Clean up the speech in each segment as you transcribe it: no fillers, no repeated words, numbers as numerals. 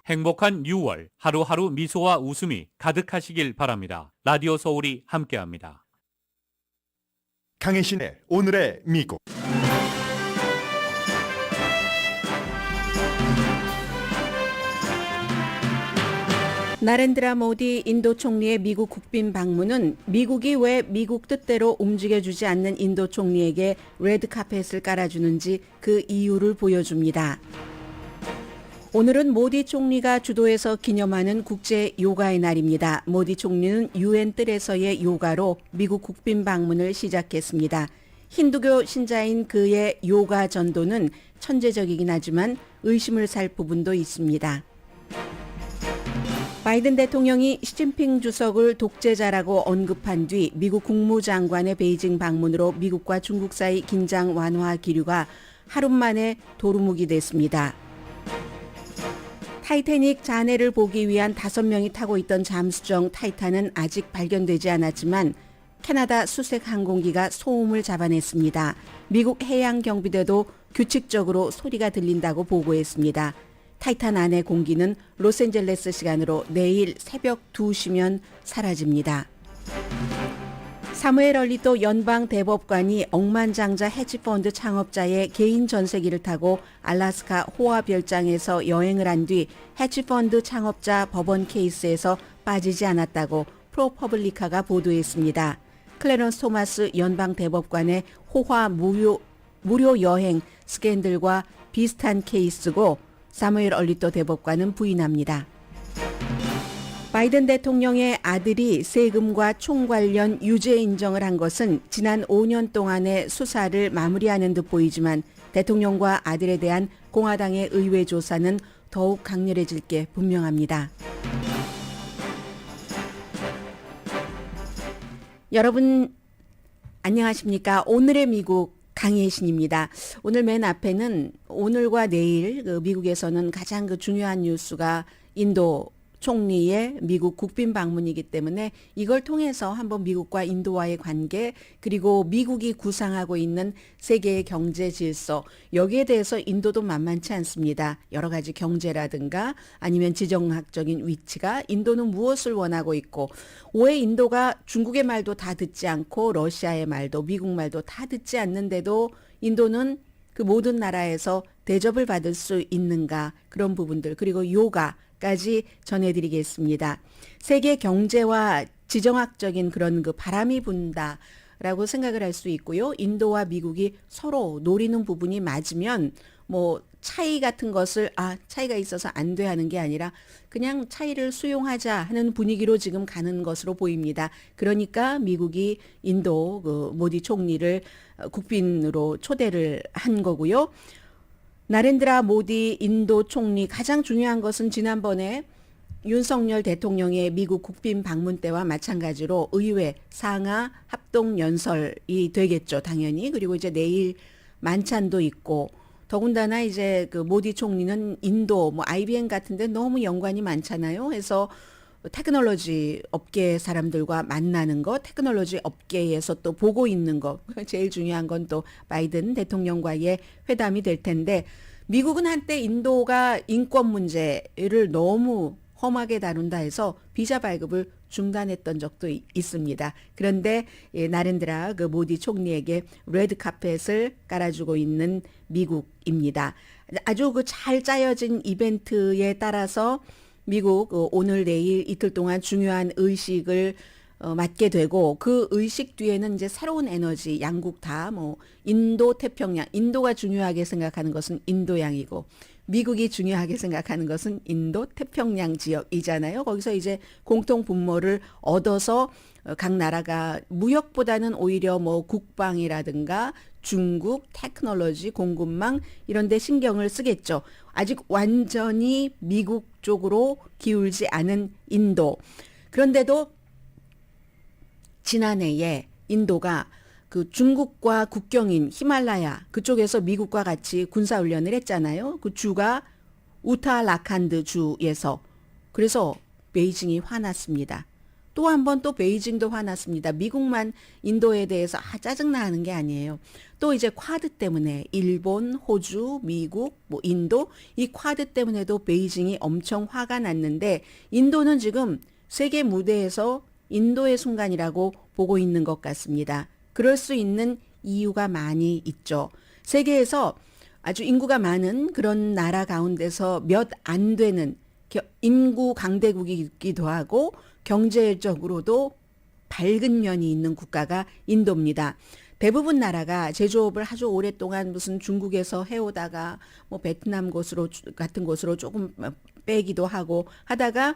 행복한 6월, 하루하루 미소와 웃음이 가득하시길 바랍니다. 라디오 서울이 함께합니다. 강혜신의 오늘의 미국. 나렌드라 모디 인도 총리의 미국 국빈 방문은 미국이 왜 미국 뜻대로 움직여주지 않는 인도 총리에게 레드카펫을 깔아주는지 그 이유를 보여줍니다. 오늘은 모디 총리가 주도해서 기념하는 국제 요가의 날입니다. 모디 총리는 유엔 뜰에서의 요가로 미국 국빈 방문을 시작했습니다. 힌두교 신자인 그의 요가 전도는 천재적이긴 하지만 의심을 살 부분도 있습니다. 바이든 대통령이 시진핑 주석을 독재자라고 언급한 뒤 미국 국무장관의 베이징 방문으로 미국과 중국 사이 긴장 완화 기류가 하루 만에 도루묵이 됐습니다. 타이타닉 잔해를 보기 위한 5명이 타고 있던 잠수정 타이탄은 아직 발견되지 않았지만 캐나다 수색 항공기가 소음을 잡아냈습니다. 미국 해양경비대도 규칙적으로 소리가 들린다고 보고했습니다. 타이탄 안의 공기는 로스앤젤레스 시간으로 내일 새벽 2시면 사라집니다. 사무엘 얼리토 연방 대법관이 억만장자 헤지펀드 창업자의 개인 전세기를 타고 알래스카 호화 별장에서 여행을 한 뒤 헤지펀드 창업자 법원 케이스에서 빠지지 않았다고 프로퍼블리카가 보도했습니다. 클래런스 토마스 연방 대법관의 호화 무료 여행 스캔들과 비슷한 케이스고 사무엘 얼리토 대법관은 부인합니다. 바이든 대통령의 아들이 세금과 총 관련 유죄 인정을 한 것은 지난 5년 동안의 수사를 마무리하는 듯 보이지만 대통령과 아들에 대한 공화당의 의회 조사는 더욱 강렬해질 게 분명합니다. 여러분 안녕하십니까? 오늘의 미국 강혜신입니다. 오늘 맨 앞에는 오늘과 내일 미국에서는 가장 중요한 뉴스가 인도 총리의 미국 국빈 방문이기 때문에 이걸 통해서 한번 미국과 인도와의 관계 그리고 미국이 구상하고 있는 세계의 경제 질서 여기에 대해서 인도도 만만치 않습니다. 여러 가지 경제라든가 아니면 지정학적인 위치가 인도는 무엇을 원하고 있고 왜 인도가 중국의 말도 다 듣지 않고 러시아의 말도 미국 말도 다 듣지 않는데도 인도는 그 모든 나라에서 대접을 받을 수 있는가 그런 부분들 그리고 요가까지 전해드리겠습니다. 세계 경제와 지정학적인 그런 바람이 분다라고 생각을 할 수 있고요. 인도와 미국이 서로 노리는 부분이 맞으면 차이 같은 것을 차이가 있어서 안 돼 하는 게 아니라 그냥 차이를 수용하자 하는 분위기로 지금 가는 것으로 보입니다. 그러니까 미국이 인도 모디 총리를 국빈으로 초대를 한 거고요. 나렌드라 모디 인도 총리 가장 중요한 것은 지난번에 윤석열 대통령의 미국 국빈 방문 때와 마찬가지로 의회 상하 합동 연설이 되겠죠. 당연히. 그리고 이제 내일 만찬도 있고 더군다나 이제 모디 총리는 인도 IBM 같은 데 너무 연관이 많잖아요. 해서 테크놀로지 업계 사람들과 만나는 것, 테크놀로지 업계에서 또 보고 있는 것, 제일 중요한 건 또 바이든 대통령과의 회담이 될 텐데 미국은 한때 인도가 인권 문제를 너무 험하게 다룬다 해서 비자 발급을 중단했던 적도 있습니다. 그런데 나렌드라 모디 총리에게 레드카펫을 깔아주고 있는 미국입니다. 아주 잘 짜여진 이벤트에 따라서 미국 오늘 내일 이틀 동안 중요한 의식을 맡게 되고 그 의식 뒤에는 이제 새로운 에너지 양국 다 인도 태평양 인도가 중요하게 생각하는 것은 인도양이고 미국이 중요하게 생각하는 것은 인도 태평양 지역이잖아요. 거기서 이제 공통 분모를 얻어서 각 나라가 무역보다는 오히려 국방이라든가 중국, 테크놀로지, 공급망 이런 데 신경을 쓰겠죠. 아직 완전히 미국 쪽으로 기울지 않은 인도. 그런데도 지난해에 인도가 중국과 국경인 히말라야 그쪽에서 미국과 같이 군사훈련을 했잖아요. 그 주가 우타라칸드 주에서. 그래서 베이징이 화났습니다. 또 한 번 또 베이징도 화났습니다. 미국만 인도에 대해서 짜증나 하는 게 아니에요. 또 이제 쿼드 때문에 일본, 호주, 미국, 뭐 인도 이 쿼드 때문에도 베이징이 엄청 화가 났는데 인도는 지금 세계 무대에서 인도의 순간이라고 보고 있는 것 같습니다. 그럴 수 있는 이유가 많이 있죠. 세계에서 아주 인구가 많은 그런 나라 가운데서 몇 안 되는 인구 강대국이기도 하고 경제적으로도 밝은 면이 있는 국가가 인도입니다. 대부분 나라가 제조업을 아주 오랫동안 무슨 중국에서 해오다가 뭐 베트남 같은 곳으로 조금 빼기도 하고 하다가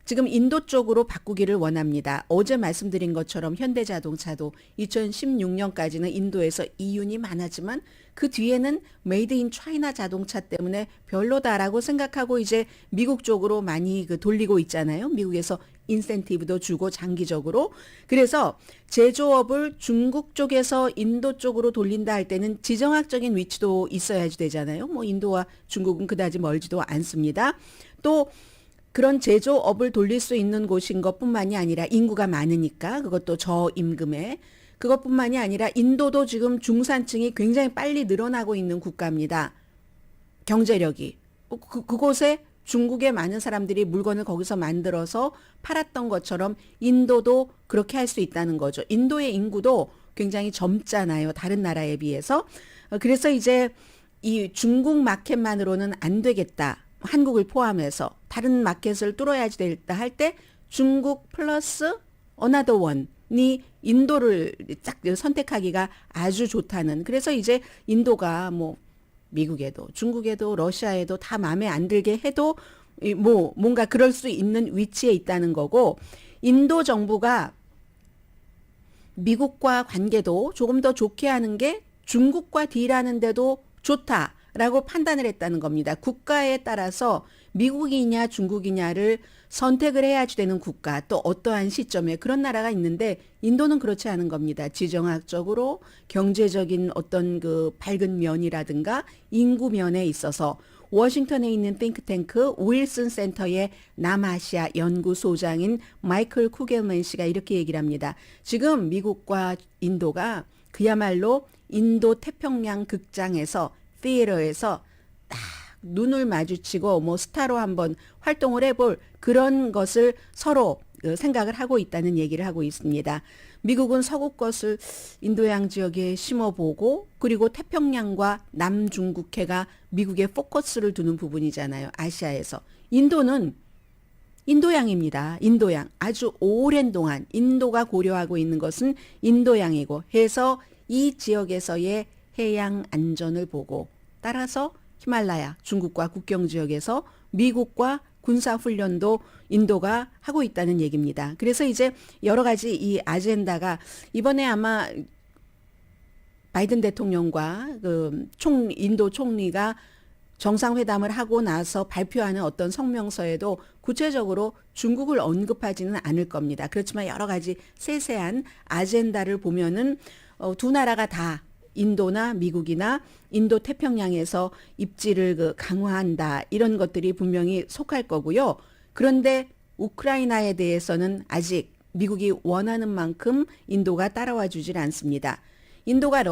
지금 인도 쪽으로 바꾸기를 원합니다. 어제 말씀드린 것처럼 현대자동차도 2016년까지는 인도에서 이윤이 많았지만 그 뒤에는 메이드 인 차이나 자동차 때문에 별로다라고 생각하고 이제 미국 쪽으로 많이 돌리고 있잖아요. 미국에서 인센티브도 주고 장기적으로. 그래서 제조업을 중국 쪽에서 인도 쪽으로 돌린다 할 때는 지정학적인 위치도 있어야지 되잖아요. 뭐 인도와 중국은 그다지 멀지도 않습니다. 또 그런 제조업을 돌릴 수 있는 곳인 것뿐만이 아니라 인구가 많으니까 그것도 저임금에 그것뿐만이 아니라 인도도 지금 중산층이 굉장히 빨리 늘어나고 있는 국가입니다. 경제력이. 그곳에 중국의 많은 사람들이 물건을 거기서 만들어서 팔았던 것처럼 인도도 그렇게 할 수 있다는 거죠. 인도의 인구도 굉장히 젊잖아요. 다른 나라에 비해서. 그래서 이제 이 중국 마켓만으로는 안 되겠다. 한국을 포함해서 다른 마켓을 뚫어야지 되겠다 할 때 중국 플러스 another one이 인도를 딱 선택하기가 아주 좋다는. 그래서 이제 인도가 뭐 미국에도 중국에도 러시아에도 다 마음에 안 들게 해도 뭐 뭔가 그럴 수 있는 위치에 있다는 거고 인도 정부가 미국과 관계도 조금 더 좋게 하는 게 중국과 딜하는데도 좋다라고 판단을 했다는 겁니다. 국가에 따라서 미국이냐 중국이냐를 선택을 해야지 되는 국가 또 어떠한 시점에 그런 나라가 있는데 인도는 그렇지 않은 겁니다. 지정학적으로 경제적인 어떤 그 밝은 면이라든가 인구 면에 있어서 워싱턴에 있는 띵크탱크 윌슨 센터의 남아시아 연구소장인 마이클 쿠겔맨 씨가 이렇게 얘기를 합니다. 지금 미국과 인도가 그야말로 인도 태평양 극장에서 티에터에서 딱 눈을 마주치고 뭐 스타로 한번 활동을 해볼 그런 것을 서로 생각을 하고 있다는 얘기를 하고 있습니다. 미국은 서구 것을 인도양 지역에 심어보고 그리고 태평양과 남중국해가 미국의 포커스를 두는 부분이잖아요. 아시아에서. 인도는 인도양입니다. 인도양. 아주 오랜 동안 인도가 고려하고 있는 것은 인도양이고 해서 이 지역에서의 해양 안전을 보고 따라서 히말라야 중국과 국경 지역에서 미국과 군사훈련도 인도가 하고 있다는 얘기입니다. 그래서 이제 여러 가지 이 아젠다가 이번에 아마 바이든 대통령과 인도 총리가 정상회담을 하고 나서 발표하는 어떤 성명서에도 구체적으로 중국을 언급하지는 않을 겁니다. 그렇지만 여러 가지 세세한 아젠다를 보면은 두 나라가 다 인도나 미국이나 인도 태평양에서 입지를 강화한다 이런 것들이 분명히 속할 거고요. 그런데 우크라이나에 대해서는 아직 미국이 원하는 만큼 인도가 따라와 주질 않습니다. 인도가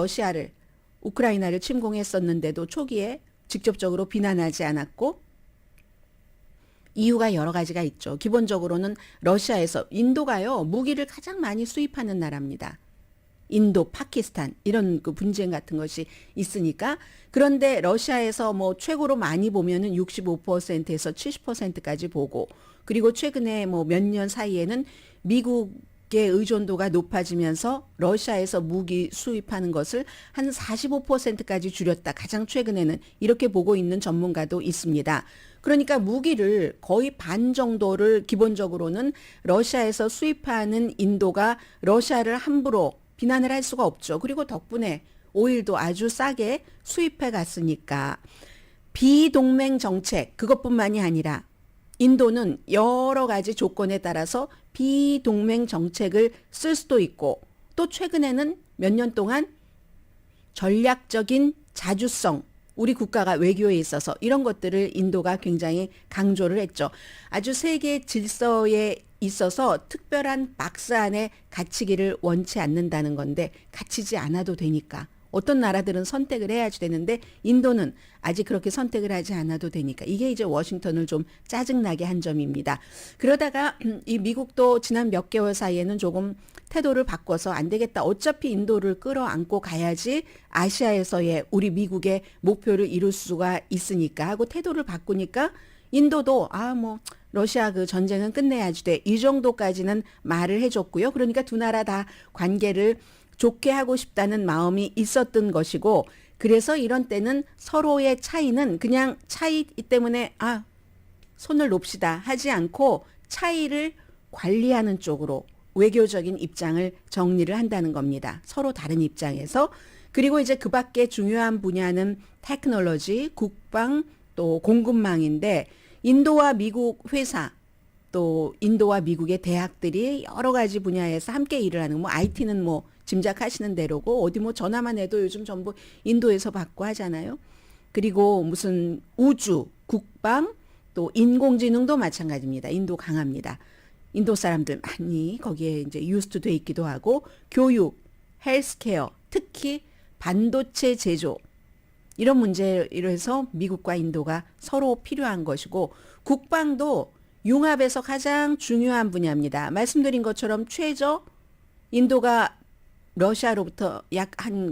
우크라이나를 침공했었는데도 초기에 직접적으로 비난하지 않았고 이유가 여러 가지가 있죠. 기본적으로는 러시아에서 인도가요 무기를 가장 많이 수입하는 나라입니다. 인도, 파키스탄 이런 그 분쟁 같은 것이 있으니까 그런데 러시아에서 뭐 최고로 많이 보면은 65%에서 70%까지 보고 그리고 최근에 뭐 몇 년 사이에는 미국의 의존도가 높아지면서 러시아에서 무기 수입하는 것을 한 45%까지 줄였다. 가장 최근에는 이렇게 보고 있는 전문가도 있습니다. 그러니까 무기를 거의 반 정도를 기본적으로는 러시아에서 수입하는 인도가 러시아를 함부로 비난을 할 수가 없죠. 그리고 덕분에 오일도 아주 싸게 수입해 갔으니까 비동맹 정책 그것뿐만이 아니라 인도는 여러 가지 조건에 따라서 비동맹 정책을 쓸 수도 있고 또 최근에는 몇 년 동안 전략적인 자주성 우리 국가가 외교에 있어서 이런 것들을 인도가 굉장히 강조를 했죠. 아주 세계 질서에 있어서 특별한 박스 안에 갇히기를 원치 않는다는 건데 갇히지 않아도 되니까. 어떤 나라들은 선택을 해야지 되는데 인도는 아직 그렇게 선택을 하지 않아도 되니까 이게 이제 워싱턴을 좀 짜증나게 한 점입니다. 그러다가 이 미국도 지난 몇 개월 사이에는 조금 태도를 바꿔서 안 되겠다. 어차피 인도를 끌어안고 가야지 아시아에서의 우리 미국의 목표를 이룰 수가 있으니까 하고 태도를 바꾸니까 인도도 러시아 그 전쟁은 끝내야지 돼. 이 정도까지는 말을 해줬고요. 그러니까 두 나라 다 관계를 좋게 하고 싶다는 마음이 있었던 것이고 그래서 이런 때는 서로의 차이는 그냥 차이 때문에 손을 놓읍시다 하지 않고 차이를 관리하는 쪽으로 외교적인 입장을 정리를 한다는 겁니다. 서로 다른 입장에서. 그리고 이제 그 밖에 중요한 분야는 테크놀로지, 국방, 또 공급망인데 인도와 미국 회사 또 인도와 미국의 대학들이 여러 가지 분야에서 함께 일을 하는 IT는 짐작하시는 대로고 어디 전화만 해도 요즘 전부 인도에서 받고 하잖아요. 그리고 무슨 우주, 국방, 또 인공지능도 마찬가지입니다. 인도 강합니다. 인도 사람들 많이 거기에 이제 유스트 돼 있기도 하고 교육, 헬스케어, 특히 반도체 제조 이런 문제로 해서 미국과 인도가 서로 필요한 것이고 국방도 융합에서 가장 중요한 분야입니다. 말씀드린 것처럼 최저 인도가 러시아로부터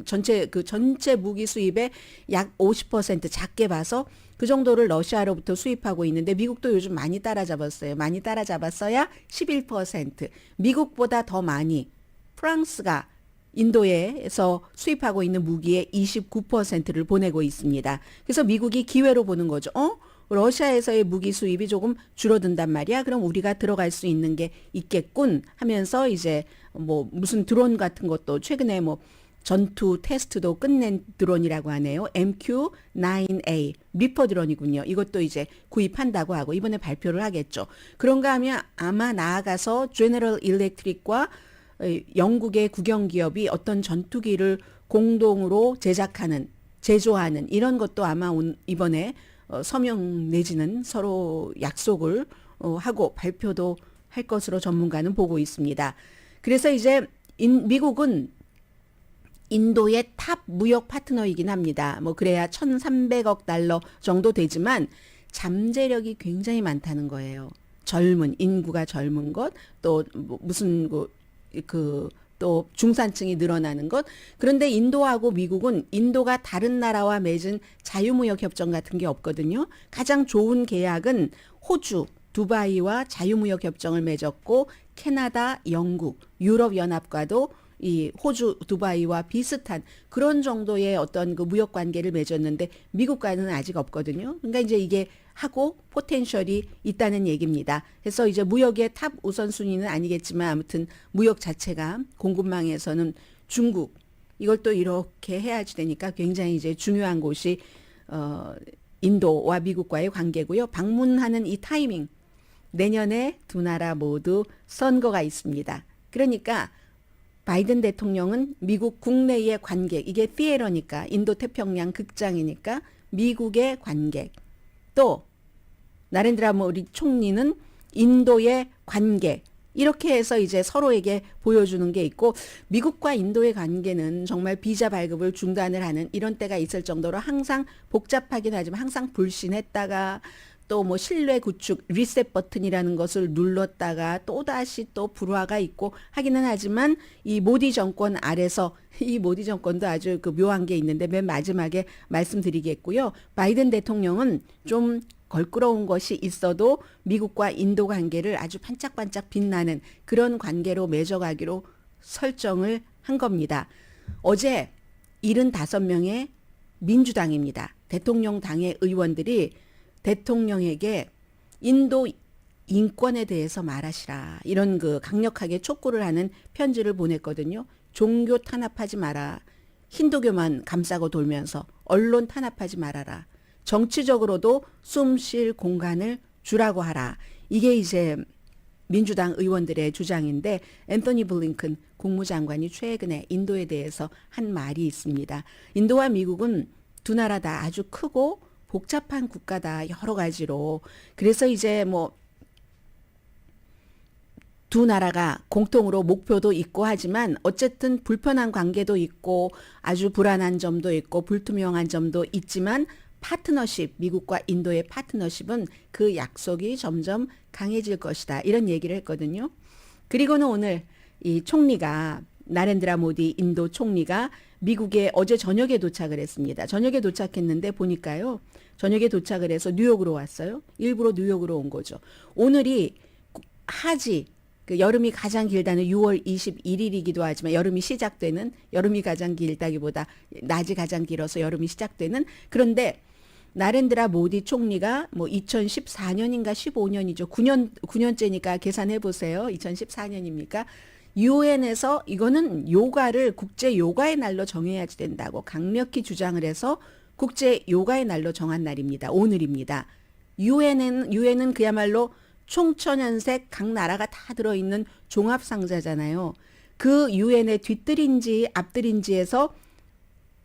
전체 무기 수입의 약 50% 작게 봐서 그 정도를 러시아로부터 수입하고 있는데 미국도 요즘 많이 따라잡았어요. 많이 따라잡았어야 11%. 미국보다 더 많이 프랑스가 인도에서 수입하고 있는 무기의 29%를 보내고 있습니다. 그래서 미국이 기회로 보는 거죠. 러시아에서의 무기 수입이 조금 줄어든단 말이야. 그럼 우리가 들어갈 수 있는 게 있겠군 하면서 이제 무슨 드론 같은 것도 최근에 전투 테스트도 끝낸 드론이라고 하네요. MQ-9A 리퍼 드론이군요. 이것도 이제 구입한다고 하고 이번에 발표를 하겠죠. 그런가 하면 아마 나아가서 제너럴 일렉트릭과 영국의 국영기업이 어떤 전투기를 공동으로 제조하는 이런 것도 아마 이번에 서명 내지는 서로 약속을 하고 발표도 할 것으로 전문가는 보고 있습니다. 그래서 이제 미국은 인도의 탑 무역 파트너이긴 합니다. 그래야 1,300억 달러 정도 되지만 잠재력이 굉장히 많다는 거예요. 인구가 젊은 것, 또 무슨 또 중산층이 늘어나는 것. 그런데 인도하고 미국은 인도가 다른 나라와 맺은 자유무역 협정 같은 게 없거든요. 가장 좋은 계약은 호주, 두바이와 자유무역 협정을 맺었고 캐나다, 영국, 유럽연합과도 이 호주, 두바이와 비슷한 그런 정도의 어떤 그 무역 관계를 맺었는데 미국과는 아직 없거든요. 그러니까 이제 이게 하고 포텐셜이 있다는 얘기입니다. 그래서 이제 무역의 탑 우선순위는 아니겠지만 아무튼 무역 자체가 공급망에서는 중국 이걸 또 이렇게 해야지 되니까 굉장히 이제 중요한 곳이 인도와 미국과의 관계고요. 방문하는 이 타이밍 내년에 두 나라 모두 선거가 있습니다. 그러니까 바이든 대통령은 미국 국내의 관객, 이게 티에러니까 인도 태평양 극장이니까 미국의 관객, 또 나렌드라 모디 총리는 인도의 관객, 이렇게 해서 이제 서로에게 보여주는 게 있고 미국과 인도의 관계는 정말 비자 발급을 중단을 하는 이런 때가 있을 정도로 항상 복잡하긴 하지만 항상 불신했다가 또 신뢰 구축 리셋 버튼이라는 것을 눌렀다가 또다시 또 불화가 있고 하기는 하지만 이 모디 정권 아래서 이 모디 정권도 아주 묘한 게 있는데 맨 마지막에 말씀드리겠고요. 바이든 대통령은 좀 걸끄러운 것이 있어도 미국과 인도 관계를 아주 반짝반짝 빛나는 그런 관계로 맺어가기로 설정을 한 겁니다. 어제 75명의 민주당입니다. 대통령 당의 의원들이 대통령에게 인도 인권에 대해서 말하시라. 이런 강력하게 촉구를 하는 편지를 보냈거든요. 종교 탄압하지 마라. 힌두교만 감싸고 돌면서 언론 탄압하지 말아라. 정치적으로도 숨 쉴 공간을 주라고 하라. 이게 이제 민주당 의원들의 주장인데 앤토니 블링컨 국무장관이 최근에 인도에 대해서 한 말이 있습니다. 인도와 미국은 두 나라 다 아주 크고 복잡한 국가다 여러 가지로. 그래서 이제 뭐 두 나라가 공통으로 목표도 있고 하지만 어쨌든 불편한 관계도 있고 아주 불안한 점도 있고 불투명한 점도 있지만 파트너십, 미국과 인도의 파트너십은 그 약속이 점점 강해질 것이다. 이런 얘기를 했거든요. 그리고는 오늘 이 총리가 나렌드라 모디 인도 총리가 미국에 어제 저녁에 도착을 했습니다. 저녁에 도착했는데 보니까요. 저녁에 도착을 해서 뉴욕으로 왔어요. 일부러 뉴욕으로 온 거죠. 오늘이 하지 그 여름이 가장 길다는 6월 21일이기도 하지만 여름이 시작되는 여름이 가장 길다기보다 낮이 가장 길어서 여름이 시작되는 그런데 나렌드라 모디 총리가 뭐 2014년인가 15년이죠. 9년째니까 계산해 보세요. 2014년입니까? 유엔에서 이거는 요가를 국제 요가의 날로 정해야 된다고 강력히 주장을 해서 국제 요가의 날로 정한 날입니다. 오늘입니다. 유엔은 그야말로 총천연색 각 나라가 다 들어있는 종합상자잖아요. 그 유엔의 뒤뜰인지 앞뜰인지에서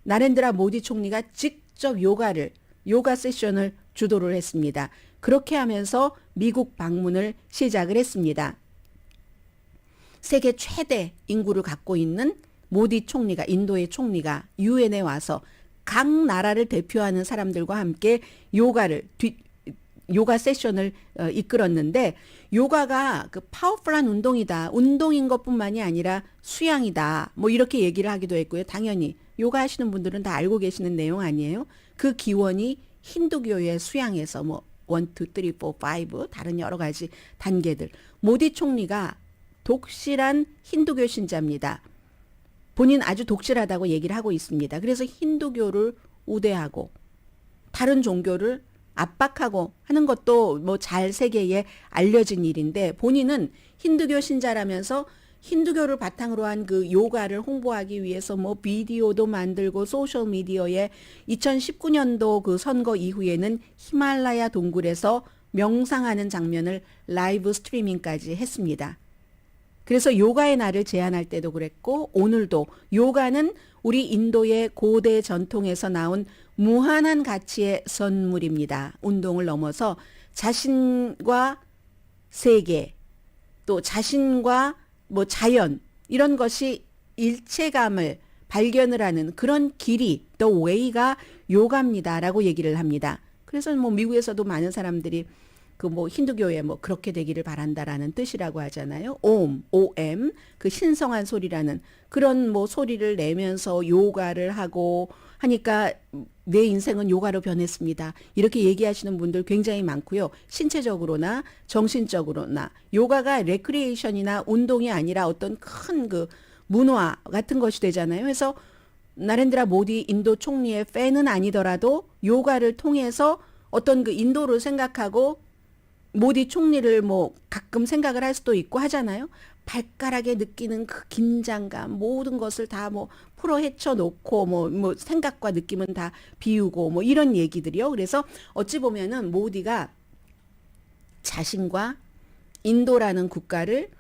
나렌드라 모디 총리가 직접 요가 세션을 주도를 했습니다. 그렇게 하면서 미국 방문을 시작을 했습니다. 세계 최대 인구를 갖고 있는 모디 총리가 인도의 총리가 유엔에 와서 각 나라를 대표하는 사람들과 함께 요가 세션을 이끌었는데 요가가 그 파워풀한 운동이다. 운동인 것뿐만이 아니라 수양이다. 뭐 이렇게 얘기를 하기도 했고요. 당연히 요가 하시는 분들은 다 알고 계시는 내용 아니에요. 그 기원이 힌두교의 수양에서 뭐 1, 2, 3, 4, 5 다른 여러 가지 단계들. 모디 총리가 독실한 힌두교 신자입니다. 본인 아주 독실하다고 얘기를 하고 있습니다. 그래서 힌두교를 우대하고 다른 종교를 압박하고 하는 것도 뭐 잘 세계에 알려진 일인데 본인은 힌두교 신자라면서 힌두교를 바탕으로 한 그 요가를 홍보하기 위해서 뭐 비디오도 만들고 소셜 미디어에 2019년도 그 선거 이후에는 히말라야 동굴에서 명상하는 장면을 라이브 스트리밍까지 했습니다. 그래서 요가의 날을 제안할 때도 그랬고 오늘도 요가는 우리 인도의 고대 전통에서 나온 무한한 가치의 선물입니다. 운동을 넘어서 자신과 세계 또 자신과 뭐 자연 이런 것이 일체감을 발견을 하는 그런 길이 the way가 요가입니다라고 얘기를 합니다. 그래서 뭐 미국에서도 많은 사람들이 그 뭐 힌두교에 뭐 그렇게 되기를 바란다라는 뜻이라고 하잖아요. OM 그 신성한 소리라는 그런 뭐 소리를 내면서 요가를 하고 하니까 내 인생은 요가로 변했습니다. 이렇게 얘기하시는 분들 굉장히 많고요. 신체적으로나 정신적으로나 요가가 레크리에이션이나 운동이 아니라 어떤 큰 그 문화 같은 것이 되잖아요. 그래서 나렌드라 모디 인도 총리의 팬은 아니더라도 요가를 통해서 어떤 그 인도를 생각하고 모디 총리를 뭐 가끔 생각을 할 수도 있고 하잖아요. 발가락에 느끼는 그 긴장감 모든 것을 다 뭐 풀어 헤쳐 놓고 뭐 생각과 느낌은 다 비우고 뭐 이런 얘기들이요. 그래서 어찌 보면은 모디가 자신과 인도라는 국가를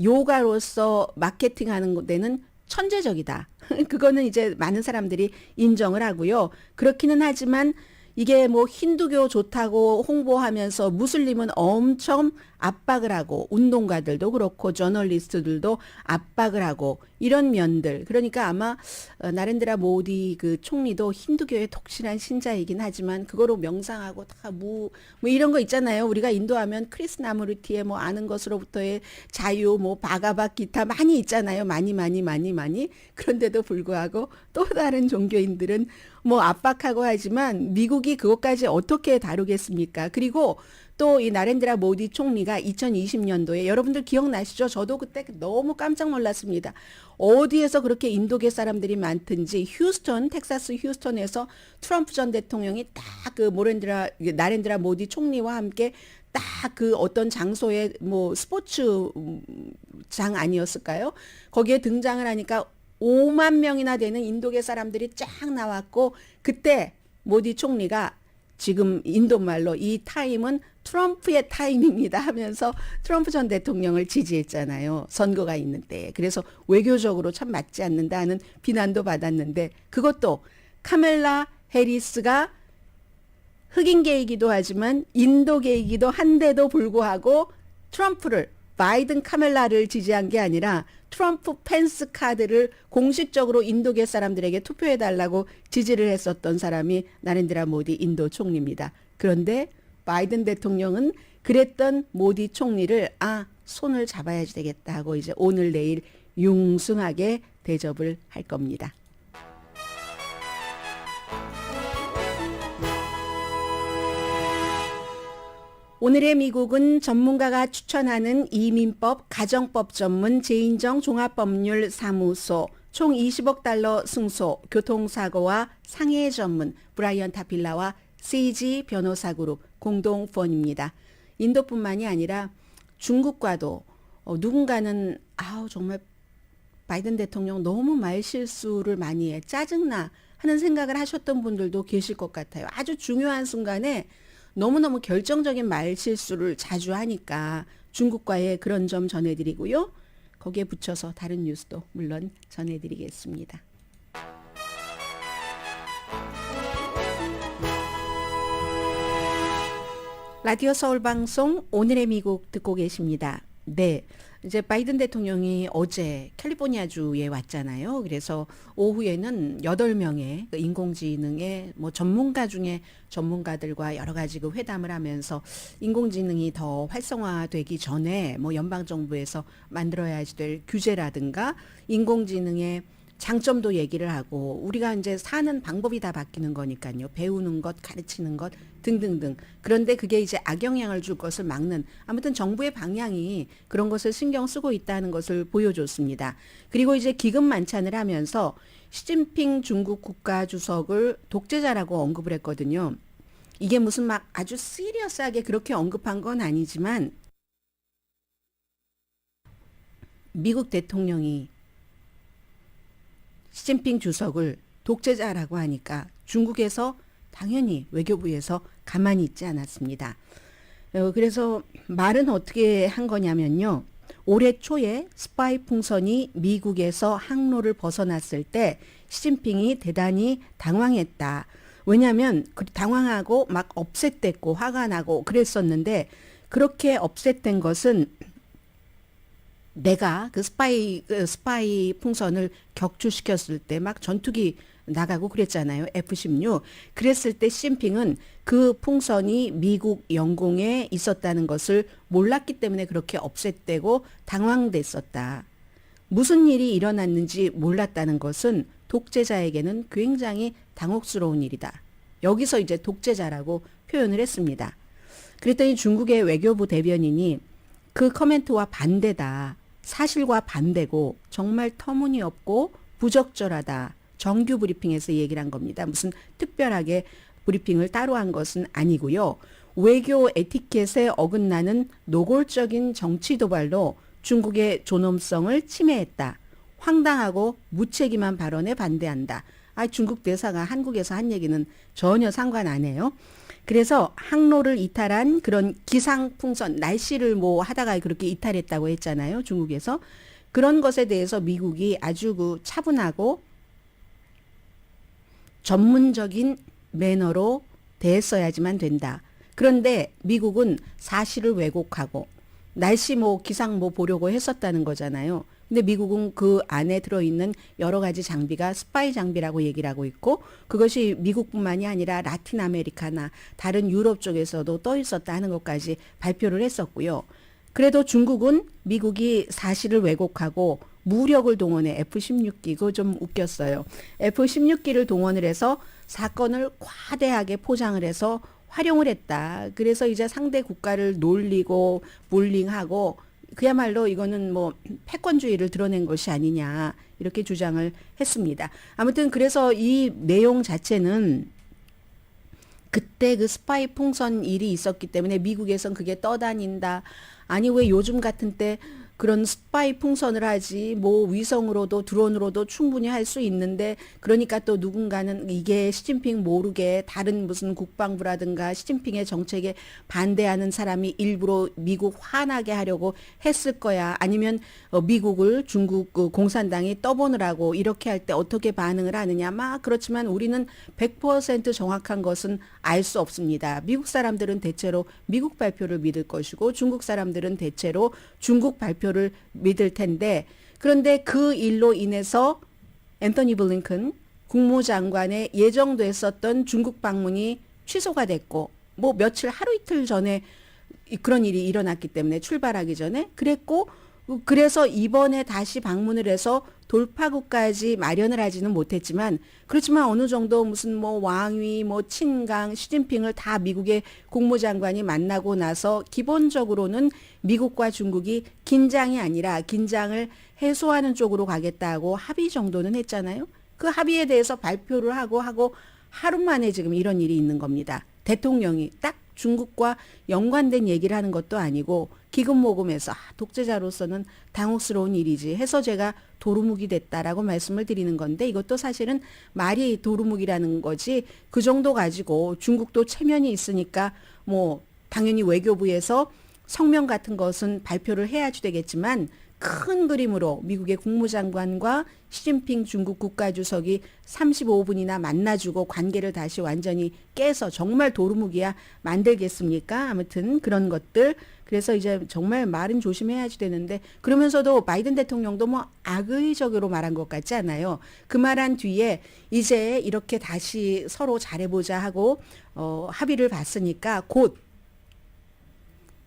요가로서 마케팅하는 데는 천재적이다. 그거는 이제 많은 사람들이 인정을 하고요. 그렇기는 하지만 이게 뭐 힌두교 좋다고 홍보하면서 무슬림은 엄청 압박을 하고 운동가들도 그렇고 저널리스트들도 압박을 하고 이런 면들. 그러니까 아마 나렌드라 모디 그 총리도 힌두교의 독실한 신자이긴 하지만 그거로 명상하고 다 뭐 이런 거 있잖아요. 우리가 인도하면 크리스나무르티의 뭐 아는 것으로부터의 자유 뭐 바가바기타 많이 있잖아요. 많이. 그런데도 불구하고 또 다른 종교인들은 뭐 압박하고 하지만 미국이 그것까지 어떻게 다루겠습니까? 그리고 또 이 나렌드라 모디 총리가 2020년도에 여러분들 기억나시죠? 저도 그때 너무 깜짝 놀랐습니다. 어디에서 그렇게 인도계 사람들이 많든지 휴스턴, 텍사스 휴스턴에서 트럼프 전 대통령이 딱 그 나렌드라 모디 총리와 함께 딱 그 어떤 장소에 뭐 스포츠장 아니었을까요? 거기에 등장을 하니까 5만 명이나 되는 인도계 사람들이 쫙 나왔고 그때 모디 총리가 지금 인도 말로 이 타임은 트럼프의 타임입니다 하면서 트럼프 전 대통령을 지지했잖아요. 선거가 있는 때. 그래서 외교적으로 참 맞지 않는다는 비난도 받았는데 그것도 카멜라 해리스가 흑인계이기도 하지만 인도계이기도 한데도 불구하고 트럼프를 바이든 카멜라를 지지한 게 아니라 트럼프 펜스 카드를 공식적으로 인도계 사람들에게 투표해달라고 지지를 했었던 사람이 나렌드라 모디 인도 총리입니다. 그런데 바이든 대통령은 그랬던 모디 총리를 손을 잡아야지 되겠다 하고 이제 오늘 내일 융숭하게 대접을 할 겁니다. 오늘의 미국은 전문가가 추천하는 이민법, 가정법 전문 제인정 종합법률사무소, 총 20억 달러 승소, 교통사고와 상해 전문 브라이언 타필라와 세이지 변호사그룹 공동펀입니다. 인도뿐만이 아니라 중국과도 누군가는 정말 바이든 대통령 너무 말실수를 많이 해 짜증나 하는 생각을 하셨던 분들도 계실 것 같아요. 아주 중요한 순간에 너무너무 결정적인 말실수를 자주 하니까 중국과의 그런 점 전해드리고요. 거기에 붙여서 다른 뉴스도 물론 전해드리겠습니다. 라디오 서울방송 오늘의 미국 듣고 계십니다. 네, 이제 바이든 대통령이 어제 캘리포니아주에 왔잖아요. 그래서 오후에는 8명의 인공지능의 전문가 중에 전문가들과 여러 가지 회담을 하면서 인공지능이 더 활성화되기 전에 연방정부에서 만들어야 될 규제라든가 인공지능의 장점도 얘기를 하고 우리가 이제 사는 방법이 다 바뀌는 거니까요. 배우는 것, 가르치는 것 등등등. 그런데 그게 이제 악영향을 줄 것을 막는 아무튼 정부의 방향이 그런 것을 신경 쓰고 있다는 것을 보여줬습니다. 그리고 이제 기금 만찬을 하면서 시진핑 중국 국가주석을 독재자라고 언급을 했거든요. 이게 무슨 아주 시리어스하게 그렇게 언급한 건 아니지만 미국 대통령이 시진핑 주석을 독재자라고 하니까 중국에서 당연히 외교부에서 가만히 있지 않았습니다. 그래서 말은 어떻게 한 거냐면요. 올해 초에 스파이 풍선이 미국에서 항로를 벗어났을 때 시진핑이 대단히 당황했다. 왜냐하면 당황하고 막 업셋됐고 화가 나고 그랬었는데 그렇게 업셋된 것은 내가 그 스파이 풍선을 격추시켰을 때 막 전투기 나가고 그랬잖아요. F-16. 그랬을 때 시진핑은 그 풍선이 미국 영공에 있었다는 것을 몰랐기 때문에 그렇게 업셋되고 당황됐었다. 무슨 일이 일어났는지 몰랐다는 것은 독재자에게는 굉장히 당혹스러운 일이다. 여기서 이제 독재자라고 표현을 했습니다. 그랬더니 중국의 외교부 대변인이 그 커멘트와 반대다. 사실과 반대고 정말 터무니없고 부적절하다. 정규 브리핑에서 얘기를 한 겁니다. 무슨 특별하게 브리핑을 따로 한 것은 아니고요. 외교 에티켓에 어긋나는 노골적인 정치 도발로 중국의 존엄성을 침해했다. 황당하고 무책임한 발언에 반대한다. 중국 대사가 한국에서 한 얘기는 전혀 상관 안 해요. 그래서 항로를 이탈한 그런 기상풍선, 날씨를 하다가 그렇게 이탈했다고 했잖아요. 중국에서. 그런 것에 대해서 미국이 아주 차분하고 전문적인 매너로 대했어야지만 된다. 그런데 미국은 사실을 왜곡하고 날씨 기상 보려고 했었다는 거잖아요. 근데 미국은 그 안에 들어있는 여러 가지 장비가 스파이 장비라고 얘기를 하고 있고 그것이 미국뿐만이 아니라 라틴 아메리카나 다른 유럽 쪽에서도 떠 있었다 하는 것까지 발표를 했었고요. 그래도 중국은 미국이 사실을 왜곡하고 무력을 동원해 F-16기, 그거 좀 웃겼어요. F-16기를 동원을 해서 사건을 과대하게 포장을 해서 활용을 했다. 그래서 이제 상대 국가를 놀리고 bullying하고 그야말로 이거는 패권주의를 드러낸 것이 아니냐 이렇게 주장을 했습니다. 아무튼 그래서 이 내용 자체는 그때 그 스파이 풍선 일이 있었기 때문에 미국에선 그게 떠다닌다. 아니 왜 요즘 같은 때 그런 스파이 풍선을 하지 뭐 위성으로도 드론으로도 충분히 할 수 있는데 그러니까 또 누군가는 이게 시진핑 모르게 다른 무슨 국방부라든가 시진핑의 정책에 반대하는 사람이 일부러 미국 화나게 하려고 했을 거야. 아니면 미국을 중국 그 공산당이 떠보느라고 이렇게 할 때 어떻게 반응을 하느냐. 막 그렇지만 우리는 100% 정확한 것은 알 수 없습니다. 미국 사람들은 대체로 미국 발표를 믿을 것이고 중국 사람들은 대체로 중국 발표를 믿을 텐데 그런데 그 일로 인해서 앤서니 블링컨 국무장관의 예정됐었던 중국 방문이 취소가 됐고 뭐 며칠 하루 이틀 전에 그런 일이 일어났기 때문에 출발하기 전에 그랬고 그래서 이번에 다시 방문을 해서 돌파구까지 마련을 하지는 못했지만 그렇지만 어느 정도 무슨 뭐 왕위 뭐 친강 시진핑을 다 미국의 국무장관이 만나고 나서 기본적으로는 미국과 중국이 긴장이 아니라 긴장을 해소하는 쪽으로 가겠다고 합의 정도는 했잖아요. 그 합의에 대해서 발표를 하고 하루 만에 지금 이런 일이 있는 겁니다. 대통령이 딱 중국과 연관된 얘기를 하는 것도 아니고 기금모금에서 독재자로서는 당혹스러운 일이지 해서 제가 도루묵이 됐다라고 말씀을 드리는 건데 이것도 사실은 말이 도루묵이라는 거지 그 정도 가지고 중국도 체면이 있으니까 뭐 당연히 외교부에서 성명 같은 것은 발표를 해야지 되겠지만 큰 그림으로 미국의 국무장관과 시진핑 중국 국가주석이 35분이나 만나주고 관계를 다시 완전히 깨서 정말 도루묵이야 만들겠습니까? 아무튼 그런 것들. 그래서 이제 정말 말은 조심해야지 되는데 그러면서도 바이든 대통령도 뭐 악의적으로 말한 것 같지 않아요. 그 말한 뒤에 이제 이렇게 다시 서로 잘해보자 하고 합의를 봤으니까 곧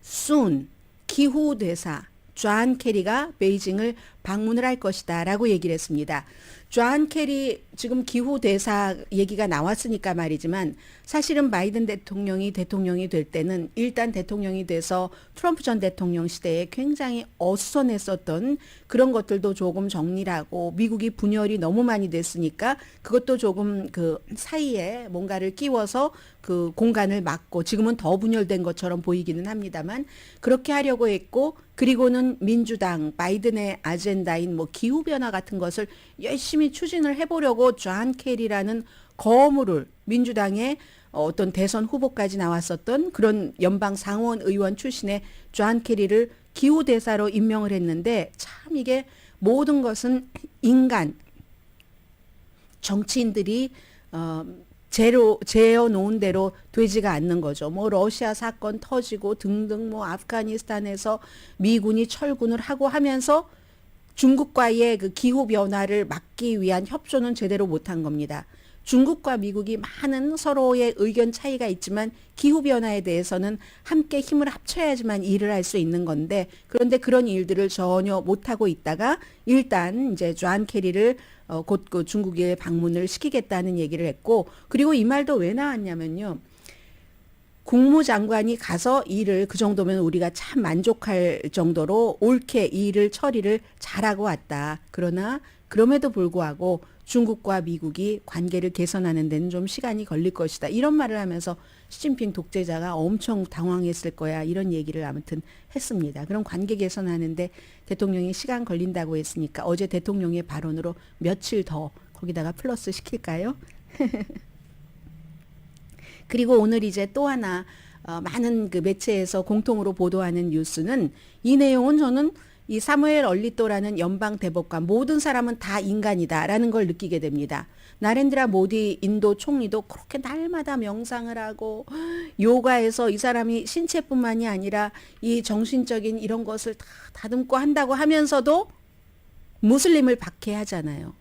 soon 기후 대사 존 케리가 베이징을 방문을 할 것이다 라고 얘기를 했습니다. 존 케리 지금 기후 대사 얘기가 나왔으니까 말이지만 사실은 바이든 대통령이 될 때는 일단 대통령이 돼서 트럼프 전 대통령 시대에 굉장히 어수선했었던 그런 것들도 조금 정리를 하고 미국이 분열이 너무 많이 됐으니까 그것도 조금 그 사이에 뭔가를 끼워서 그 공간을 막고 지금은 더 분열된 것처럼 보이기는 합니다만 그렇게 하려고 했고 그리고는 민주당 바이든의 아젠다인 뭐 기후변화 같은 것을 열심히 추진을 해보려고 존 케리라는 거물을 민주당의 어떤 대선 후보까지 나왔었던 그런 연방 상원 의원 출신의 존 케리를 기후대사로 임명을 했는데 참 이게 모든 것은 인간, 정치인들이 재어 놓은 대로 되지가 않는 거죠. 뭐 러시아 사건 터지고 등등 뭐 아프가니스탄에서 미군이 철군을 하고 하면서 중국과의 그 기후 변화를 막기 위한 협조는 제대로 못한 겁니다. 중국과 미국이 많은 서로의 의견 차이가 있지만 기후 변화에 대해서는 함께 힘을 합쳐야지만 일을 할 수 있는 건데 그런데 그런 일들을 전혀 못하고 있다가 일단 이제 존 케리를 곧 그 중국에 방문을 시키겠다는 얘기를 했고 그리고 이 말도 왜 나왔냐면요. 국무장관이 가서 일을 그 정도면 우리가 참 만족할 정도로 옳게 이 일을 처리를 잘하고 왔다. 그러나 그럼에도 불구하고 중국과 미국이 관계를 개선하는 데는 좀 시간이 걸릴 것이다. 이런 말을 하면서 시진핑 독재자가 엄청 당황했을 거야. 이런 얘기를 아무튼 했습니다. 그럼 관계 개선하는데 대통령이 시간 걸린다고 했으니까 어제 대통령의 발언으로 며칠 더 거기다가 플러스 시킬까요? 그리고 오늘 이제 또 하나 많은 그 매체에서 공통으로 보도하는 뉴스는 이 내용은 저는 이 사무엘 얼리또라는 연방 대법관 모든 사람은 다 인간이다라는 걸 느끼게 됩니다. 나렌드라 모디 인도 총리도 그렇게 날마다 명상을 하고 요가에서 이 사람이 신체뿐만이 아니라 이 정신적인 이런 것을 다 다듬고 한다고 하면서도 무슬림을 박해하잖아요.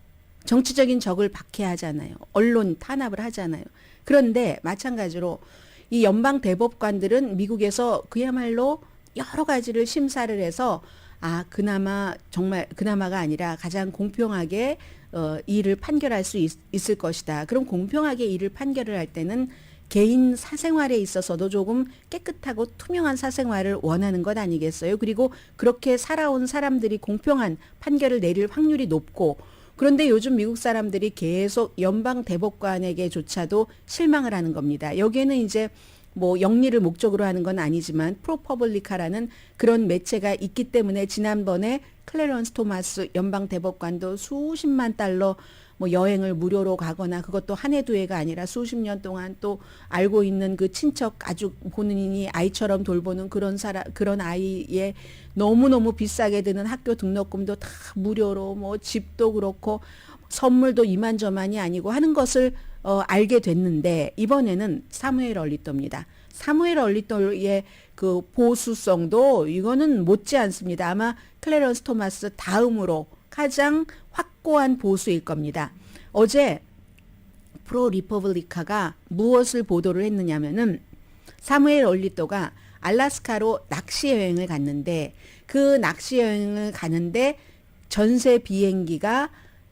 정치적인 적을 박해하잖아요. 언론 탄압을 하잖아요. 그런데 마찬가지로 이 연방 대법관들은 미국에서 그야말로 여러 가지를 심사를 해서 그나마가 아니라 가장 공평하게 일을 판결할 수 있을 것이다. 그럼 공평하게 일을 판결을 할 때는 개인 사생활에 있어서도 조금 깨끗하고 투명한 사생활을 원하는 것 아니겠어요? 그리고 그렇게 살아온 사람들이 공평한 판결을 내릴 확률이 높고 그런데 요즘 미국 사람들이 계속 연방 대법관에게조차도 실망을 하는 겁니다. 여기에는 이제 뭐 영리를 목적으로 하는 건 아니지만 프로퍼블리카라는 그런 매체가 있기 때문에 지난번에 클래런스 토마스 연방 대법관도 수십만 달러 뭐 여행을 무료로 가거나 그것도 한 해 두 해가 아니라 수십 년 동안 또 알고 있는 그 친척 아주 본인이 아이처럼 돌보는 그런 아이의 너무너무 비싸게 드는 학교 등록금도 다 무료로 뭐 집도 그렇고 선물도 이만저만이 아니고 하는 것을 알게 됐는데 이번에는 사무엘 얼리또입니다. 사무엘 얼리또의 그 보수성도 이거는 못지 않습니다. 아마 클래런스 토마스 다음으로 가장 확고한 보수일 겁니다. 어제 프로 리퍼블리카가 무엇을 보도를 했느냐면은 사무엘 얼리또가 알래스카로 낚시 여행을 갔는데 그 낚시 여행을 가는데 전세 비행기가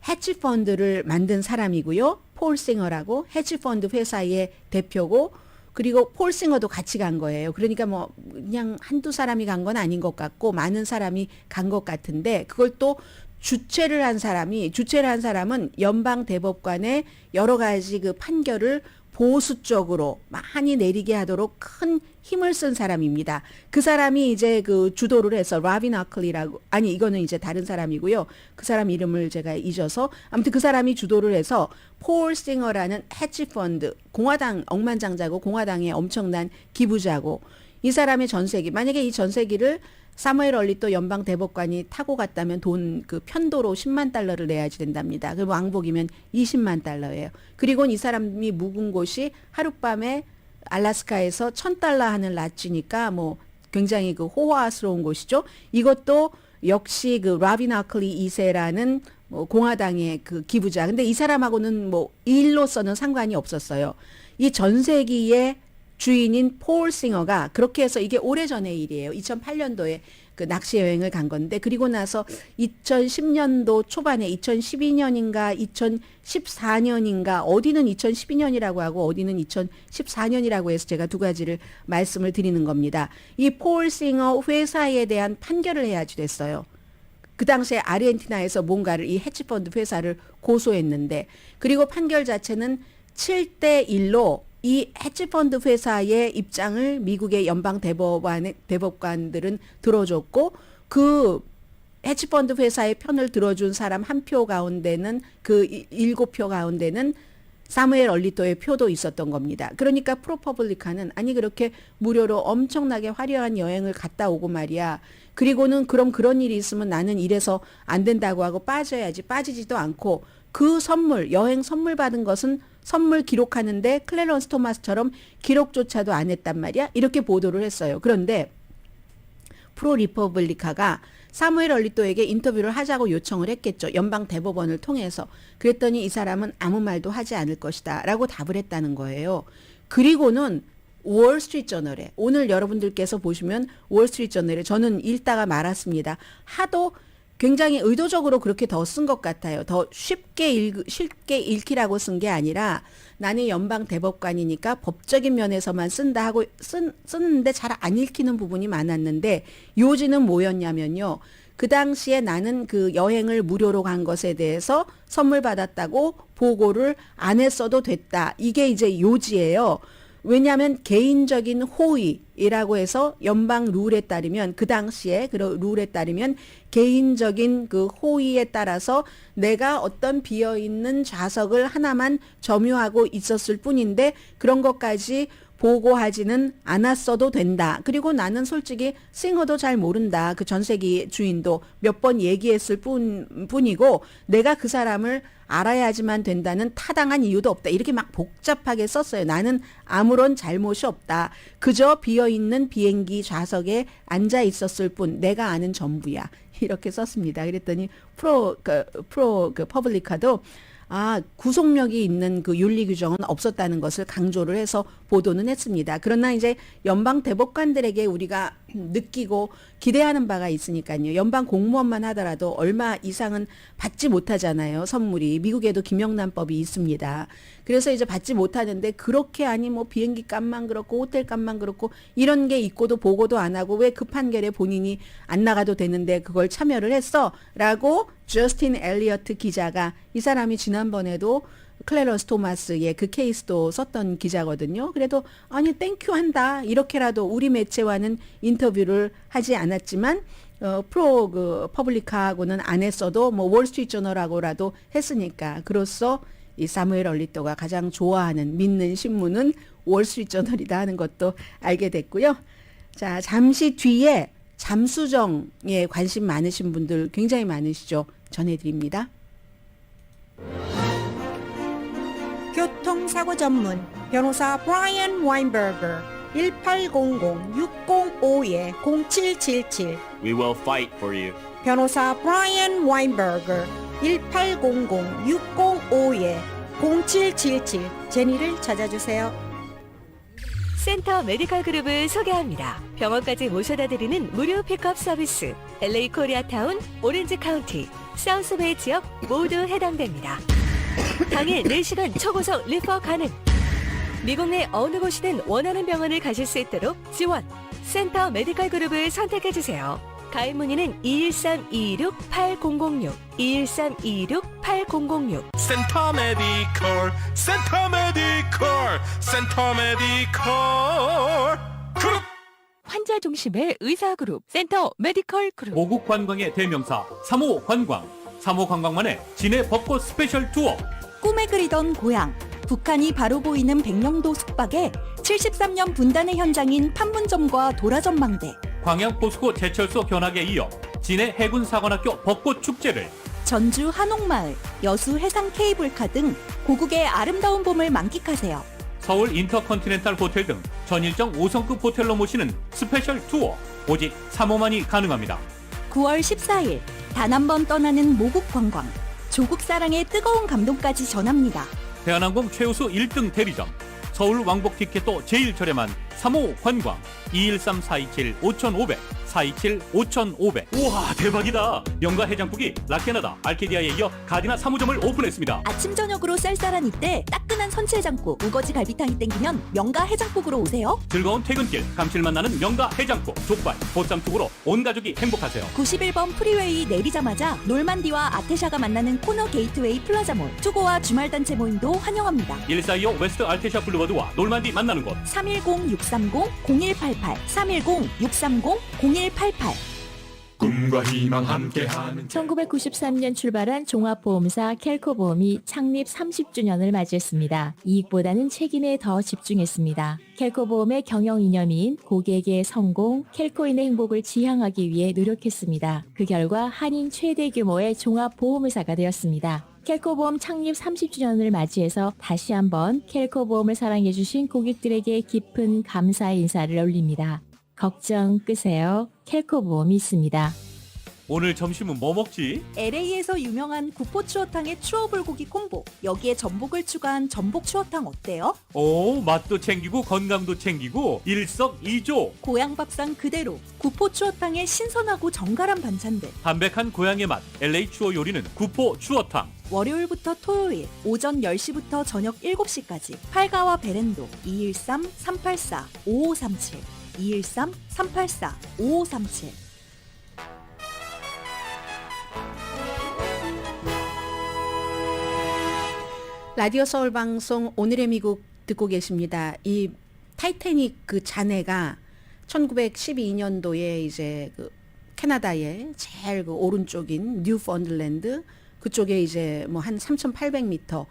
해치펀드를 만든 사람이고요. 폴 싱어라고 해치펀드 회사의 대표고 그리고 폴 싱어도 같이 간 거예요. 그러니까 뭐 그냥 한두 사람이 간 건 아닌 것 같고 많은 사람이 간 것 같은데 그걸 또 주최를 한 사람은 연방 대법관의 여러 가지 그 판결을 보수 쪽으로 많이 내리게 하도록 큰 힘을 쓴 사람입니다. 그 사람이 이제 그 주도를 해서 라빈 아클리라고 아니 이거는 이제 다른 사람이고요. 그 사람 이름을 제가 잊어서 아무튼 그 사람이 주도를 해서 폴 싱어라는 해치펀드 공화당 억만장자고 공화당의 엄청난 기부자고 이 사람의 전세기 만약에 이 전세기를 사무엘 얼리또 연방 대법관이 타고 갔다면 돈 그 편도로 10만 달러를 내야지 된답니다. 그 왕복이면 20만 달러예요. 그리고 이 사람이 묵은 곳이 하룻밤에 알래스카에서 1,000달러 하는 랏지니까 뭐 굉장히 그 호화스러운 곳이죠. 이것도 역시 그 라빈 아클리 2세라는 뭐 공화당의 그 기부자. 근데 이 사람하고는 뭐 일로서는 상관이 없었어요. 이 전세기의 주인인 폴 싱어가 그렇게 해서 이게 오래전의 일이에요. 2008년도에 그 낚시 여행을 간 건데 그리고 나서 2010년도 초반에 2012년인가 2014년인가 어디는 2012년이라고 하고 어디는 2014년이라고 해서 제가 두 가지를 말씀을 드리는 겁니다. 이 폴 싱어 회사에 대한 판결을 해야지 됐어요. 그 당시에 아르헨티나에서 뭔가를 이 해치펀드 회사를 고소했는데 그리고 판결 자체는 7대 1로 이 해치펀드 회사의 입장을 미국의 연방 대법관들은 들어줬고 그 해치펀드 회사의 편을 들어준 사람 한 표 가운데는 그 7표 가운데는 사무엘 얼리또의 표도 있었던 겁니다. 그러니까 프로퍼블리카는 아니 그렇게 무료로 엄청나게 화려한 여행을 갔다 오고 말이야. 그리고는 그럼 그런 일이 있으면 나는 이래서 안 된다고 하고 빠져야지 빠지지도 않고 그 선물 여행 선물 받은 것은 선물 기록하는데 클래런스 토마스처럼 기록조차도 안 했단 말이야. 이렇게 보도를 했어요. 그런데 프로 리퍼블리카가 사무엘 얼리또에게 인터뷰를 하자고 요청을 했겠죠. 연방 대법원을 통해서. 그랬더니 이 사람은 아무 말도 하지 않을 것이다 라고 답을 했다는 거예요. 그리고는 월스트리트저널에 오늘 여러분들께서 보시면 월스트리트저널에 저는 읽다가 말았습니다. 하도 굉장히 의도적으로 그렇게 더 쓴 것 같아요. 더 쉽게 읽기라고 쓴 게 아니라 나는 연방 대법관이니까 법적인 면에서만 쓴다 하고 썼는데 잘 안 읽히는 부분이 많았는데 요지는 뭐였냐면요. 그 당시에 나는 그 여행을 무료로 간 것에 대해서 선물 받았다고 보고를 안 했어도 됐다. 이게 이제 요지예요. 왜냐하면 개인적인 호의라고 해서 연방 룰에 따르면 그 당시에 그 룰에 따르면 개인적인 그 호의에 따라서 내가 어떤 비어있는 좌석을 하나만 점유하고 있었을 뿐인데 그런 것까지 보고하지는 않았어도 된다. 그리고 나는 솔직히 싱어도 잘 모른다. 그 전세기 주인도 몇 번 얘기했을 뿐이고 내가 그 사람을 알아야지만 된다는 타당한 이유도 없다. 이렇게 막 복잡하게 썼어요. 나는 아무런 잘못이 없다. 그저 비어있는 비행기 좌석에 앉아 있었을 뿐 내가 아는 전부야. 이렇게 썼습니다. 그랬더니 퍼블리카도 구속력이 있는 그 윤리 규정은 없었다는 것을 강조를 해서 보도는 했습니다. 그러나 이제 연방 대법관들에게 우리가 느끼고 기대하는 바가 있으니까요. 연방 공무원만 하더라도 얼마 이상은 받지 못하잖아요. 선물이. 미국에도 김영란법이 있습니다. 그래서 이제 받지 못하는데 그렇게 아니 뭐 비행기 값만 그렇고 호텔 값만 그렇고 이런 게 있고도 보고도 안 하고 왜 그 판결에 본인이 안 나가도 되는데 그걸 참여를 했어? 라고 저스틴 엘리어트 기자가 이 사람이 지난번에도 클래런스 토마스의 그 케이스도 썼던 기자거든요. 그래도 아니 땡큐 한다 이렇게라도 우리 매체와는 인터뷰를 하지 않았지만 프로 그 퍼블리카하고는 안 했어도 뭐 월스트리트 저널하고라도 했으니까 그로써 이 사무엘 얼리토가 가장 좋아하는 믿는 신문은 월스트리트 저널이다 하는 것도 알게 됐고요. 자, 잠시 뒤에 잠수정에 관심 많으신 분들 굉장히 많으시죠. 전해드립니다. 교통사고 전문 변호사 브라이언 와인버거 1800-605-0777 We will fight for you. 변호사 브라이언 와인버거 1800-605-0777 제니를 찾아주세요. 센터 메디컬 그룹을 소개합니다. 병원까지 모셔다 드리는 무료 픽업 서비스. LA 코리아타운, 오렌지 카운티, 사우스베이 지역 모두 해당됩니다. 당일 4시간 초고속 리퍼 가능. 미국 내 어느 곳이든 원하는 병원을 가실 수 있도록 지원. 센터 메디컬 그룹을 선택해주세요. 가입 문의는 213-226-8006, 213-226-8006. 센터 메디컬 센터 메디컬 센터 메디컬 그룹. 환자 중심의 의사 그룹, 센터 메디컬 그룹. 모국 관광의 대명사 3호 관광. 3호 관광만의 진해 벚꽃 스페셜 투어. 꿈에 그리던 고향, 북한이 바로 보이는 백령도 숙박에 73년 분단의 현장인 판문점과 도라전망대, 광양 포스코 제철소 견학에 이어 진해 해군사관학교 벚꽃 축제를, 전주 한옥마을, 여수 해상 케이블카 등 고국의 아름다운 봄을 만끽하세요. 서울 인터컨티넨탈 호텔 등 전일정 5성급 호텔로 모시는 스페셜 투어. 오직 3호만이 가능합니다. 9월 14일 단 한 번 떠나는 모국 관광, 조국 사랑의 뜨거운 감동까지 전합니다. 대한항공 최우수 1등 대리점, 서울 왕복 티켓도 제일 저렴한 3호 관광. 213-427-5500, 427-5500. 우와 대박이다. 명가 해장국이 라케나다, 알케디아에 이어 가디나 3호점을 오픈했습니다. 아침 저녁으로 쌀쌀한 이때 따끈한 선치 해장국, 우거지 갈비탕이 땡기면 명가 해장국으로 오세요. 즐거운 퇴근길, 감칠맛 나는 명가 해장국, 족발, 보쌈국으로 온 가족이 행복하세요. 91번 프리웨이 내리자마자 놀만디와 아테샤가 만나는 코너 게이트웨이 플라자몰, 투고와 주말단체 모임도 환영합니다. 1425 웨스트 알테샤 블루버드와 놀만디 만나는 곳. 310-630-0188, 310-630-0188. 꿈과 희망 함께하는 1993년 출발한 종합보험사 켈코보험이 창립 30주년을 맞이했습니다. 이익보다는 책임에 더 집중했습니다. 켈코보험의 경영 이념인 고객의 성공, 켈코인의 행복을 지향하기 위해 노력했습니다. 그 결과 한인 최대 규모의 종합보험회사가 되었습니다. 켈코보험 창립 30주년을 맞이해서 다시 한번 켈코보험을 사랑해주신 고객들에게 깊은 감사의 인사를 올립니다. 걱정 끄세요. 켈코보험이 있습니다. 오늘 점심은 뭐 먹지? LA에서 유명한 구포 추어탕의 추어 불고기 콤보, 여기에 전복을 추가한 전복 추어탕 어때요? 오, 맛도 챙기고 건강도 챙기고 일석이조. 고향 밥상 그대로 구포 추어탕의 신선하고 정갈한 반찬들. 담백한 고향의 맛, LA 추어 요리는 구포 추어탕. 월요일부터 토요일 오전 10시부터 저녁 7시까지 팔가와 베렌도 213-384-5537, 213-384-5537. 라디오 서울 방송 오늘의 미국 듣고 계십니다. 이 타이타닉 그 잔해가 1912년도에 이제 그 캐나다의 제일 그 오른쪽인 뉴펀들랜드 그쪽에 이제 뭐 한 3,800m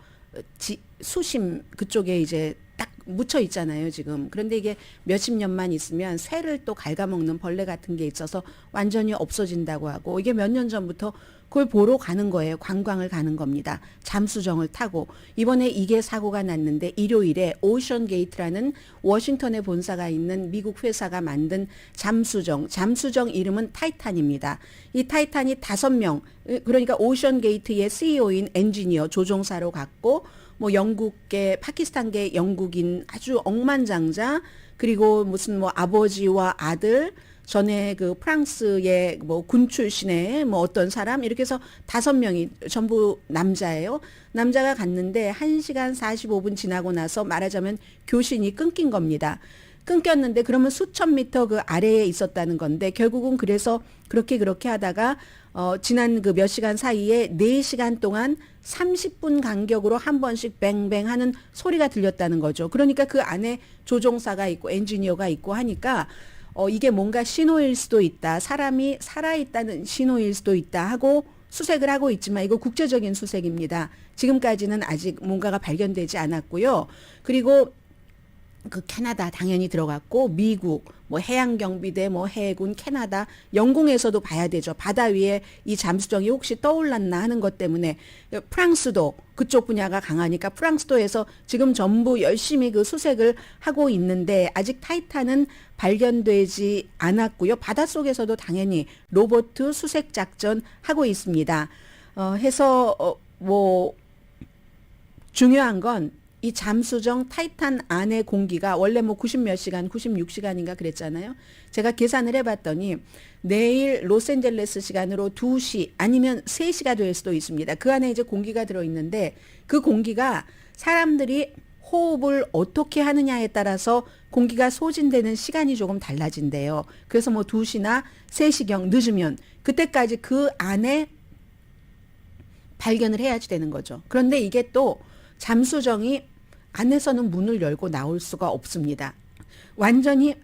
수심 그쪽에 이제 딱 묻혀 있잖아요, 지금. 그런데 이게 몇십 년만 있으면 쇠를 또 갉아먹는 벌레 같은 게 있어서 완전히 없어진다고 하고, 이게 몇 년 전부터 그걸 보러 가는 거예요. 관광을 가는 겁니다. 잠수정을 타고. 이번에 이게 사고가 났는데 일요일에 오션 게이트라는 워싱턴에 본사가 있는 미국 회사가 만든 잠수정 이름은 타이탄입니다. 이 타이탄이 5명, 그러니까 오션 게이트의 CEO인 엔지니어 조종사로 갔고, 뭐 영국계, 파키스탄계 영국인 아주 억만장자, 그리고 무슨 뭐 아버지와 아들, 전에 그 프랑스의 뭐 군 출신의 뭐 어떤 사람, 이렇게 해서 5명이 전부 남자예요. 남자가 갔는데 1시간 45분 지나고 나서 말하자면 교신이 끊긴 겁니다. 끊겼는데 그러면 수천 미터 그 아래에 있었다는 건데 결국은 그래서 그렇게 하다가 지난 그 몇 시간 사이에 4시간 동안 30분 간격으로 한 번씩 뱅뱅 하는 소리가 들렸다는 거죠. 그러니까 그 안에 조종사가 있고 엔지니어가 있고 하니까 이게 뭔가 신호일 수도 있다. 사람이 살아있다는 신호일 수도 있다 하고 수색을 하고 있지만 이거 국제적인 수색입니다. 지금까지는 아직 뭔가가 발견되지 않았고요. 그리고 그 캐나다 당연히 들어갔고 미국 뭐 해양경비대 뭐 해군 캐나다 영공에서도 봐야 되죠. 바다 위에 이 잠수정이 혹시 떠올랐나 하는 것 때문에 프랑스도 그쪽 분야가 강하니까 프랑스도에서 지금 전부 열심히 그 수색을 하고 있는데 아직 타이탄은 발견되지 않았고요. 바닷속에서도 당연히 로봇 수색 작전 하고 있습니다. 해서 뭐 중요한 건 이 잠수정 타이탄 안의 공기가 원래 뭐 90몇 시간, 96시간인가 그랬잖아요. 제가 계산을 해봤더니 내일 로스앤젤레스 시간으로 2시 아니면 3시가 될 수도 있습니다. 그 안에 이제 공기가 들어있는데 그 공기가 사람들이 호흡을 어떻게 하느냐에 따라서 공기가 소진되는 시간이 조금 달라진대요. 그래서 뭐 2시나 3시경 늦으면 그때까지 그 안에 발견을 해야지 되는 거죠. 그런데 이게 또 잠수정이 안에서는 문을 열고 나올 수가 없습니다. 완전히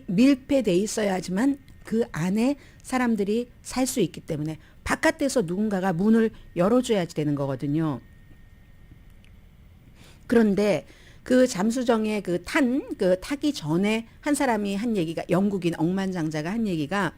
밀폐돼 있어야지만 그 안에 사람들이 살 수 있기 때문에 바깥에서 누군가가 문을 열어줘야지 되는 거거든요. 그런데 그 잠수정에 타기 전에 한 사람이 한 얘기가 영국인 억만장자가 한 얘기가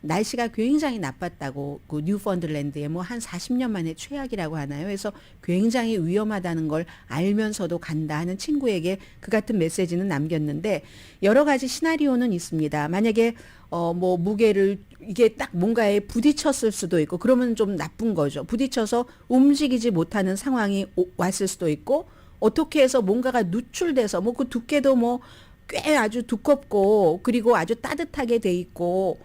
날씨가 굉장히 나빴다고 그 뉴펀들랜드에 뭐 한 40년 만에 최악이라고 하나요? 그래서 굉장히 위험하다는 걸 알면서도 간다 하는 친구에게 그 같은 메시지는 남겼는데 여러 가지 시나리오는 있습니다. 만약에 뭐 무게를 이게 딱 뭔가에 부딪혔을 수도 있고 그러면 좀 나쁜 거죠. 부딪혀서 움직이지 못하는 상황이 왔을 수도 있고 어떻게 해서 뭔가가 누출돼서 뭐 그 두께도 뭐 꽤 아주 두껍고 그리고 아주 따뜻하게 돼 있고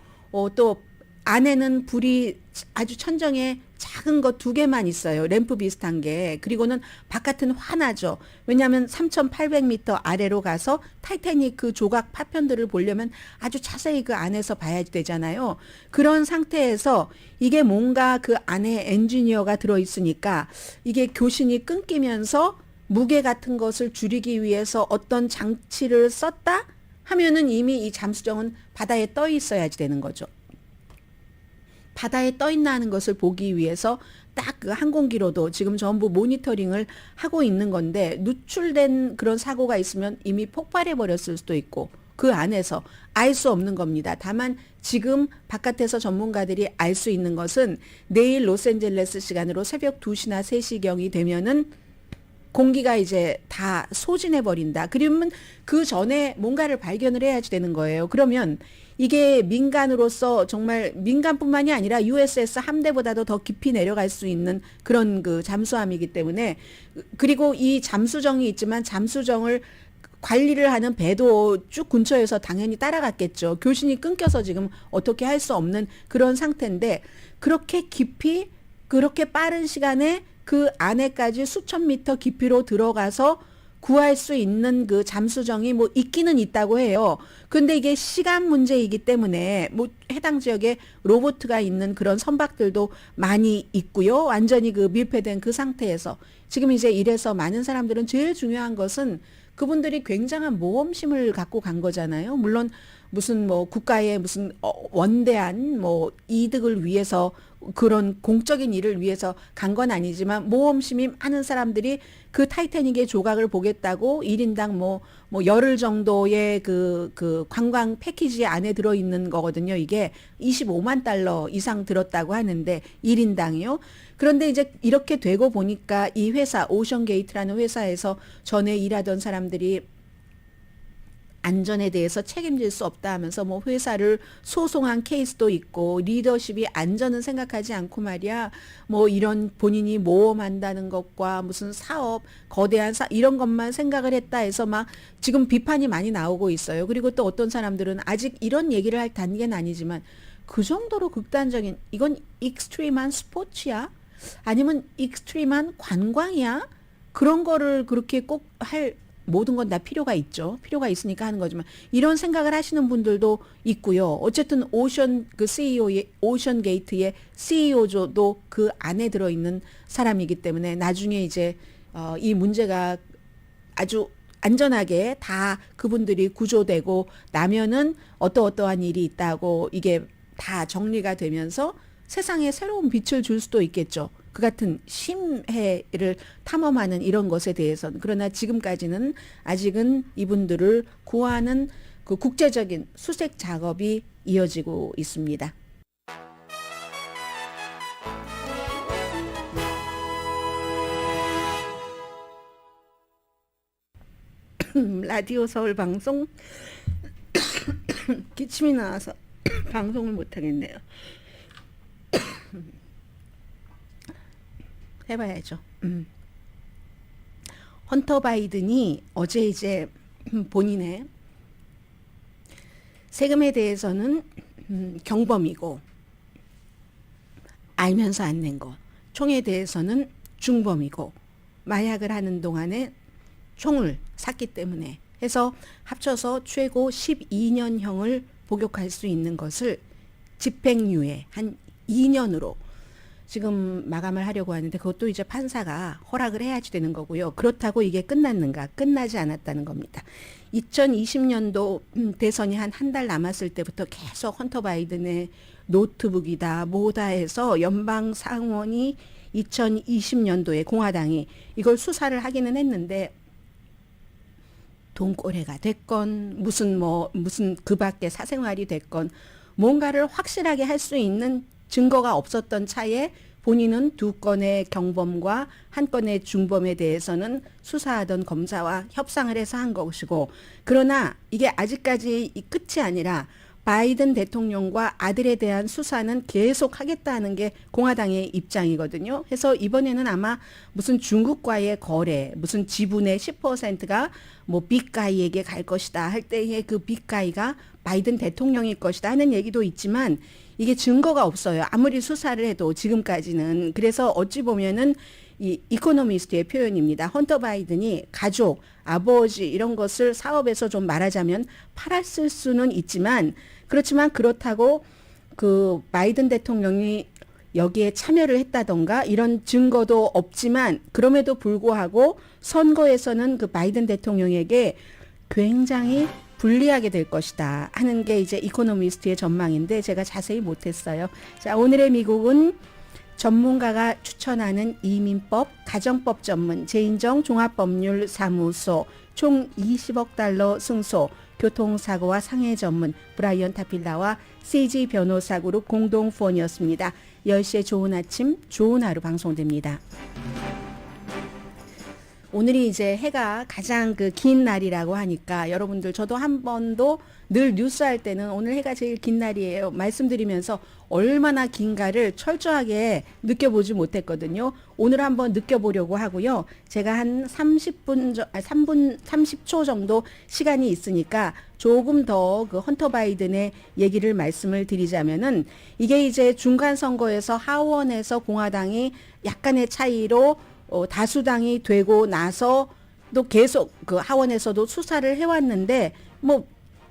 또 안에는 불이 아주 천정에 작은 거 2개만 있어요. 램프 비슷한 게. 그리고는 바깥은 환하죠. 왜냐하면 3,800m 아래로 가서 타이타닉 그 조각 파편들을 보려면 아주 자세히 그 안에서 봐야 되잖아요. 그런 상태에서 이게 뭔가 그 안에 엔지니어가 들어있으니까 이게 교신이 끊기면서 무게 같은 것을 줄이기 위해서 어떤 장치를 썼다? 하면은 이미 이 잠수정은 바다에 떠 있어야지 되는 거죠. 바다에 떠 있나 하는 것을 보기 위해서 딱 그 항공기로도 지금 전부 모니터링을 하고 있는 건데 누출된 그런 사고가 있으면 이미 폭발해 버렸을 수도 있고 그 안에서 알 수 없는 겁니다. 다만 지금 바깥에서 전문가들이 알 수 있는 것은 내일 로스앤젤레스 시간으로 새벽 2시나 3시경이 되면은 공기가 이제 다 소진해 버린다. 그러면 그 전에 뭔가를 발견을 해야지 되는 거예요. 그러면 이게 민간으로서 정말 민간뿐만이 아니라 USS 함대보다도 더 깊이 내려갈 수 있는 그런 그 잠수함이기 때문에 그리고 이 잠수정이 있지만 잠수정을 관리를 하는 배도 쭉 근처에서 당연히 따라갔겠죠. 교신이 끊겨서 지금 어떻게 할 수 없는 그런 상태인데 그렇게 깊이 그렇게 빠른 시간에 그 안에까지 수천 미터 깊이로 들어가서 구할 수 있는 그 잠수정이 뭐 있기는 있다고 해요. 근데 이게 시간 문제이기 때문에 뭐 해당 지역에 로봇가 있는 그런 선박들도 많이 있고요. 완전히 그 밀폐된 그 상태에서 지금 이제 이래서 많은 사람들은 제일 중요한 것은 그분들이 굉장한 모험심을 갖고 간 거잖아요. 물론 무슨 뭐 국가의 무슨 원대한 뭐 이득을 위해서 그런 공적인 일을 위해서 간 건 아니지만 모험심이 많은 사람들이 그 타이타닉의 조각을 보겠다고 1인당 뭐 열흘 정도의 그 관광 패키지 안에 들어있는 거거든요. 이게 25만 달러 이상 들었다고 하는데 1인당이요. 그런데 이제 이렇게 되고 보니까 이 회사 오션게이트라는 회사에서 전에 일하던 사람들이 안전에 대해서 책임질 수 없다 하면서 뭐 회사를 소송한 케이스도 있고 리더십이 안전은 생각하지 않고 말이야 뭐 이런 본인이 모험한다는 것과 무슨 사업 거대한 이런 것만 생각을 했다 해서 막 지금 비판이 많이 나오고 있어요. 그리고 또 어떤 사람들은 아직 이런 얘기를 할 단계는 아니지만 그 정도로 극단적인 이건 익스트림한 스포츠야? 아니면 익스트림한 관광이야? 그런 거를 그렇게 꼭 할 모든 건 다 필요가 있죠. 필요가 있으니까 하는 거지만 이런 생각을 하시는 분들도 있고요. 어쨌든 오션 게이트의 CEO도 그 안에 들어있는 사람이기 때문에 나중에 이제 이 문제가 아주 안전하게 다 그분들이 구조되고 나면은 어떠한 일이 있다고 이게 다 정리가 되면서 세상에 새로운 빛을 줄 수도 있겠죠. 그 같은 심해를 탐험하는 이런 것에 대해서는. 그러나 지금까지는 아직은 이분들을 구하는 그 국제적인 수색 작업이 이어지고 있습니다. 라디오 서울 방송 기침이 나와서 방송을 못하겠네요. 해봐야죠. 헌터 바이든이 어제 이제 본인의 세금에 대해서는 경범이고 알면서 안 낸 거, 총에 대해서는 중범이고 마약을 하는 동안에 총을 샀기 때문에 해서 합쳐서 최고 12년형을 복역할 수 있는 것을 집행유예 한 2년으로 지금 마감을 하려고 하는데 그것도 이제 판사가 허락을 해야지 되는 거고요. 그렇다고 이게 끝났는가? 끝나지 않았다는 겁니다. 2020년도 대선이 한 달 남았을 때부터 계속 헌터 바이든의 노트북이다 뭐다 해서 연방 상원이 2020년도에 공화당이 이걸 수사를 하기는 했는데 돈꼬레가 됐건 무슨 그 밖에 사생활이 됐건 뭔가를 확실하게 할 수 있는 증거가 없었던 차에 본인은 2건의 경범과 1건의 중범에 대해서는 수사하던 검사와 협상을 해서 한 것이고, 그러나 이게 아직까지 끝이 아니라 바이든 대통령과 아들에 대한 수사는 계속 하겠다는 게 공화당의 입장이거든요. 그래서 이번에는 아마 무슨 중국과의 거래, 무슨 지분의 10%가 뭐 빅가이에게 갈 것이다 할 때에 그 빅가이가 바이든 대통령일 것이다 하는 얘기도 있지만 이게 증거가 없어요. 아무리 수사를 해도 지금까지는. 그래서 어찌 보면은 이 이코노미스트의 표현입니다. 헌터 바이든이 가족, 아버지 이런 것을 사업에서 좀 말하자면 팔았을 수는 있지만, 그렇지만 그렇다고 그 바이든 대통령이 여기에 참여를 했다던가 이런 증거도 없지만, 그럼에도 불구하고 선거에서는 그 바이든 대통령에게 굉장히 불리하게 될 것이다 하는 게 이제 이코노미스트의 전망인데 제가 자세히 못했어요. 자, 오늘의 미국은 전문가가 추천하는 이민법, 가정법 전문 제인정 종합법률사무소 총 20억 달러 승소, 교통사고와 상해 전문 브라이언 타필라와 CG 변호사 그룹 공동 후원이었습니다. 10시에 좋은 아침, 좋은 하루 방송됩니다. 오늘이 이제 해가 가장 그 긴 날이라고 하니까 여러분들, 저도 한 번도 늘 뉴스 할 때는 오늘 해가 제일 긴 날이에요 말씀드리면서 얼마나 긴가를 철저하게 느껴보지 못했거든요. 오늘 한번 느껴보려고 하고요. 제가 한 30초 정도 시간이 있으니까 조금 더 그 헌터 바이든의 얘기를 말씀을 드리자면은, 이게 이제 중간 선거에서 하원에서 공화당이 약간의 차이로 다수당이 되고 나서 또 계속 그 하원에서도 수사를 해왔는데 뭐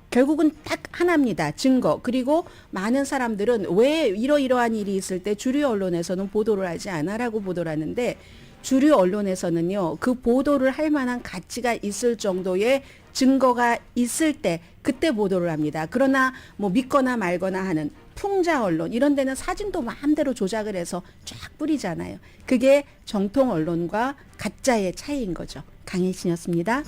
결국은 딱 하나입니다. 증거. 그리고 많은 사람들은 왜 이러이러한 일이 있을 때 주류 언론에서는 보도를 하지 않아라고 보도를 하는데, 주류 언론에서는요 그 보도를 할 만한 가치가 있을 정도의 증거가 있을 때 그때 보도를 합니다. 그러나 뭐 믿거나 말거나 하는 풍자 언론 이런 데는 사진도 마음대로 조작을 해서 쫙 뿌리잖아요. 그게 정통 언론과 가짜의 차이인 거죠. 강혜신이었습니다.